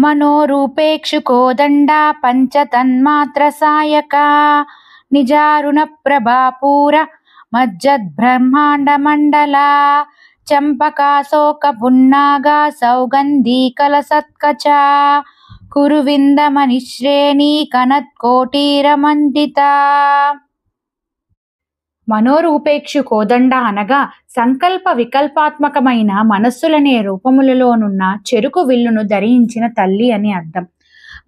మనోరూపేక్షు కోదండా పంచతన్మాత్ర సాయకా నిజారుణ ప్రభాపూర మజ్జద్బ్రహ్మాండ మండలా చంపకాశోక పున్నాగా సౌగంధీకలసత్కచ కురువిందమనిశ్రేణీ కనత్కోటీరమండితా. మనోరూపేక్షు కోదండ అనగా సంకల్ప వికల్పాత్మకమైన మనస్సులనే రూపములలోనున్న చెరుకు విల్లును ధరించిన తల్లి అని అర్థం.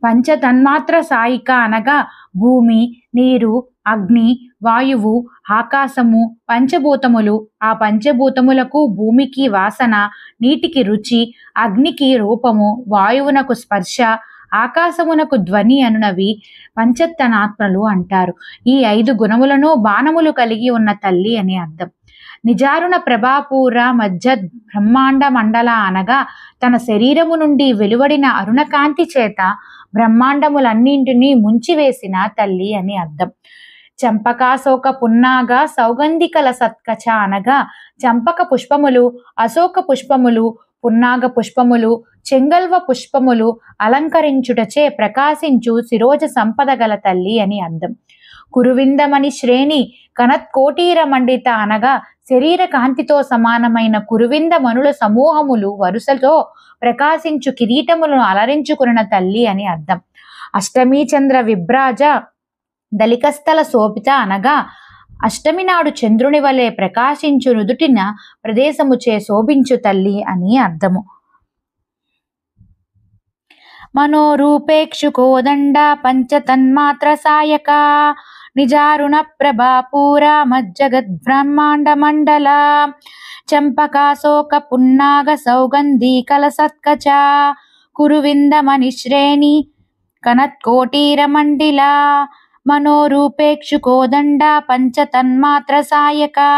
పంచతన్మాత్ర సాయిక అనగా భూమి, నీరు, అగ్ని, వాయువు, ఆకాశము పంచభూతములు. ఆ పంచభూతములకు భూమికి వాసన, నీటికి రుచి, అగ్నికి రూపము, వాయువునకు స్పర్శ, ఆకాశమునకు ధ్వని అనునవి పంచతన్మాత్రలు అంటారు. ఈ 5 గుణములను బాణములు కలిగి ఉన్న తల్లి అని అర్థం. నిజారుణ ప్రభాపూర మజ్జద్ బ్రహ్మాండ మండల అనగా తన శరీరము నుండి వెలువడిన అరుణకాంతి చేత బ్రహ్మాండములన్నింటినీ ముంచివేసిన తల్లి అని అర్థం. చంపకాశోక పున్నాగా సౌగంధికల సత్కచ అనగా చంపక పుష్పములు, అశోక పుష్పములు, పున్నాగ పుష్పములు, చెంగల్వ పుష్పములు అలంకరించుటచే ప్రకాశించు శిరోజ సంపద గల తల్లి అని అర్థం. కురువిందమని శ్రేణి కనత్కోటీర మండిత అనగా శరీర కాంతితో సమానమైన కురువింద మనుల సమూహములు వరుసతో ప్రకాశించు కిరీటములను అలరించుకున్న తల్లి అని అర్థం. అష్టమీ చంద్ర విభ్రాజ దళికస్థల శోభిత అనగా అష్టమి నాడు చంద్రుని వలె ప్రకాశించు నుదుటిన ప్రదేశముచే శోభించు తల్లి అని అర్థము. మనోరూపేక్షు కోదండ పంచతన్మాత్ర సాయకా నిజారుణ ప్రభాపూర మజ్జగద్బ్రహ్మాండ మండల చంపకాశోక పున్నాగ సౌగంధీకల సత్కచ కురువిందమనిశ్రేణి కనత్కోటీర మండిలా. మనోరూపేక్షు కోదండ పంచతన్మాత్ర సాయకా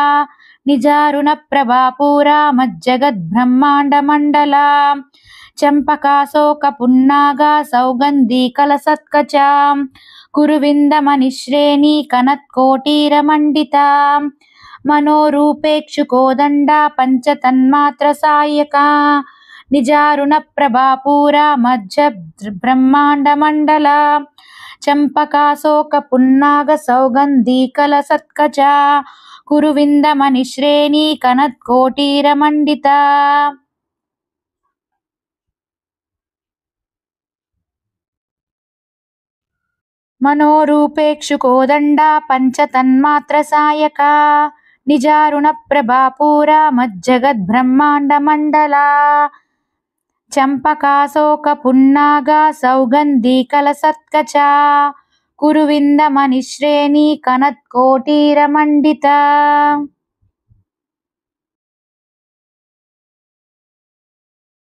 నిజారుణ ప్రభాపూర మజ్జగద్బ్రహ్మాండ మండల చంపకాశోక పున్నాగా సౌగంధీకల సత్కచ కురువిందమనిశ్రేణి కనత్కోటీర మండితా. మనోరూపేక్షు కోదండ పంచతన్మాత్ర సాయకా నిజారుణ ప్రభాపూర మజ్జ బ్రహ్మాండ మండల చంపకాశోక పున్నాగ సౌగంధీకల సత్కచ కురువిందమనిశ్రేణి కనత్కోటీర మండితా. మనోరూపేక్షు కోదండ పంచతన్మాత్ర సాయకా నిజారుణ ప్రభాపూర మజ్జగద్బ్రహ్మాండ మండల చంపకాశోక పున్నాగా సౌగంధీకల సత్కచ కురువిందమనిశ్రేణి కనత్కోటీర మండితా.